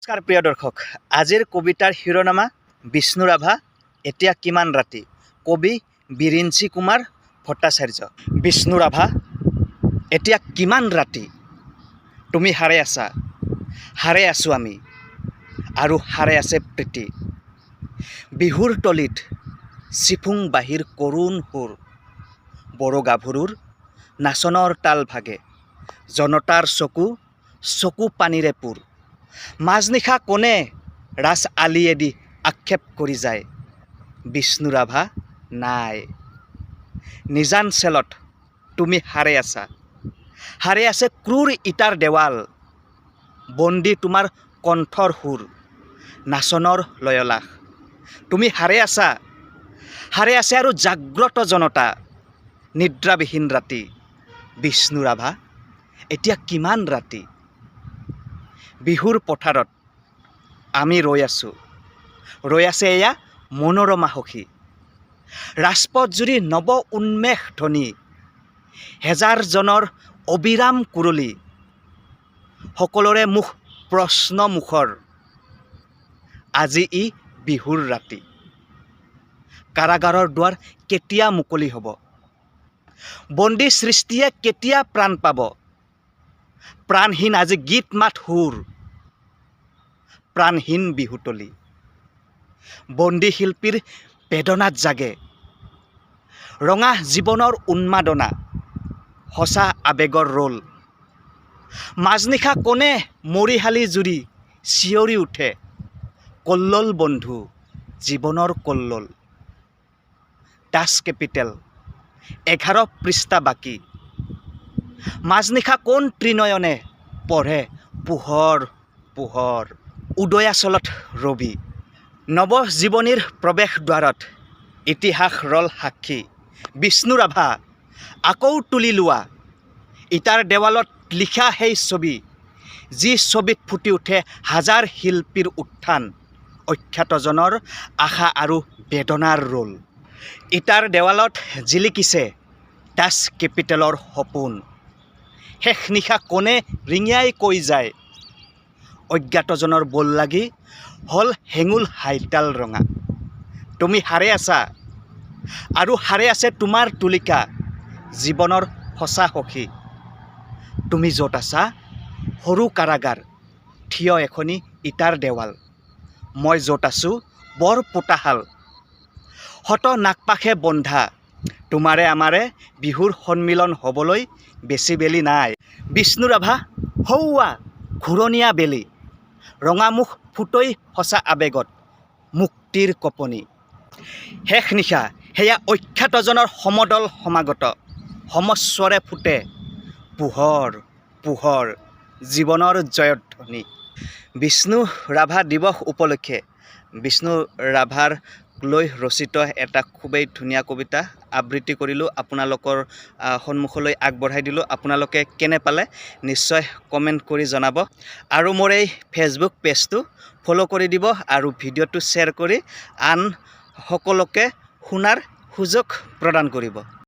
নমস্কাৰ প্ৰিয় দৰ্শক, আজিৰ কবিতাৰ শিৰোনামা বিষ্ণু ৰাভা এতিয়া কিমান ৰাতি। কবি বিৰিঞ্চি কুমাৰ ভট্টাচাৰ্য। বিষ্ণু ৰাভা এতিয়া কিমান ৰাতি, তুমি হাৰে আছা, হাৰে আছোঁ আমি, আৰু হাৰে আছে প্ৰীতি। বিহুৰ তলিত চিফুং বাঁহীৰ কৰুণ সুৰ, বড়ো গাভৰুৰ নাচনৰ তাল ভাগে, জনতাৰ চকু চকু পানীৰে পোৰ। মাজনিশা কোনে ৰাজ আলিয়েদি আক্ষেপ কৰি যায়, বিষ্ণু ৰাভা নাই। নিজান চেলত তুমি হাৰে আছা, হাৰে আছে ক্ৰূৰ ইটাৰ দেৱাল, বন্দী তোমাৰ কণ্ঠৰ সুৰ, নাচনৰ লয়লাস। তুমি হাৰে আছা, হাৰে আছে আৰু জাগ্ৰত জনতা, নিদ্ৰাবিহীন ৰাতি। বিষ্ণু ৰাভা এতিয়া কিমান ৰাতি। বিহুৰ পথাৰত আমি ৰৈ আছোঁ, ৰৈ আছে এয়া মনোৰমা সখী। ৰাজপথ জুৰি নৱ উন্মেষ ধ্বনি, হেজাৰজনৰ অবিৰাম কুৰলি, সকলোৰে মুখ প্ৰশ্ন মুখৰ, আজি ই বিহুৰ ৰাতি। কাৰাগাৰৰ দুৱাৰ কেতিয়া মুকলি হ'ব, বন্দী সৃষ্টিয়ে কেতিয়া প্ৰাণ পাব। প্ৰাণহীন আজি গীত মাত সুৰ, প্ৰাণহীন বিহুতলী। বন্দী শিল্পীৰ বেদনাত জাগে ৰঙা জীৱনৰ উন্মাদনা, সঁচা আবেগৰ ৰোল। মাজনিশা কোনে মৰিশালী জুৰি চিঞৰি উঠে, কল্লোল বন্ধু জীৱনৰ কল্লোল। দাস কেপিটেল 11 পৃষ্ঠা বাকী। মাজনিশা কোন ত্ৰিনয়নে পঢ়ে পোহৰ পোহৰ। উদয়াচলত ৰবি নৱজীৱনীৰ প্ৰৱেশ দ্বাৰত, ইতিহাস ৰল সাক্ষী। বিষ্ণু ৰাভা আকৌ তুলি লোৱা ইটাৰ দেৱালত লিখা সেই ছবি, যি ছবিত ফুটি উঠে হাজাৰ শিল্পীৰ উত্থান, অখ্যাতজনৰ আশা আৰু বেদনাৰ ৰোল। ইটাৰ দেৱালত জিলিকিছে দাস কেপিটেলৰ সপোন, শেষ নিশা কোনে ৰিঙিয়াই কৈ যায়, অজ্ঞাতজনৰ বোল লাগি হ'ল হেঙুল হাইতাল ৰঙা। তুমি হাৰে আছা, আৰু হাৰে আছে তোমাৰ তুলিকা, জীৱনৰ সঁচা সখী। তুমি য'ত আছা সৰু কাৰাগাৰ, থিয় এখনি ইটাৰ দেৱাল, মই য'ত আছোঁ বৰ পোতাশাল, শত নাগপাশে বন্ধা। তোমাৰে আমাৰে বিহুৰ সন্মিলন হ'বলৈ বেছি বেলি নাই। বিষ্ণু ৰাভা সৌৱা ঘূৰণীয়া বেলি, ৰঙামুখ ফুটৈ সঁচা আবেগত, মুক্তিৰ কঁপনি। শেষ নিশা সেয়া অখ্যাতজনৰ সমদল সমাগত, সমস্বৰে ফুটে পোহৰ পোহৰ, জীৱনৰ জয়ধ্বনি। বিষ্ণু ৰাভা দিৱস উপলক্ষে বিষ্ণু ৰাভাৰ লৈ ৰচিত এটা খুবেই ধুনীয়া কবিতা আবৃত্তি কৰিলোঁ, আপোনালোকৰ সন্মুখলৈ আগবঢ়াই দিলোঁ। আপোনালোকে কেনে পালে নিশ্চয় কমেণ্ট কৰি জনাব, আৰু মোৰ এই ফেচবুক পেজটো ফ'ল' কৰি দিব, আৰু ভিডিঅ'টো শ্বেয়াৰ কৰি আন সকলোকে শুনাৰ সুযোগ প্ৰদান কৰিব।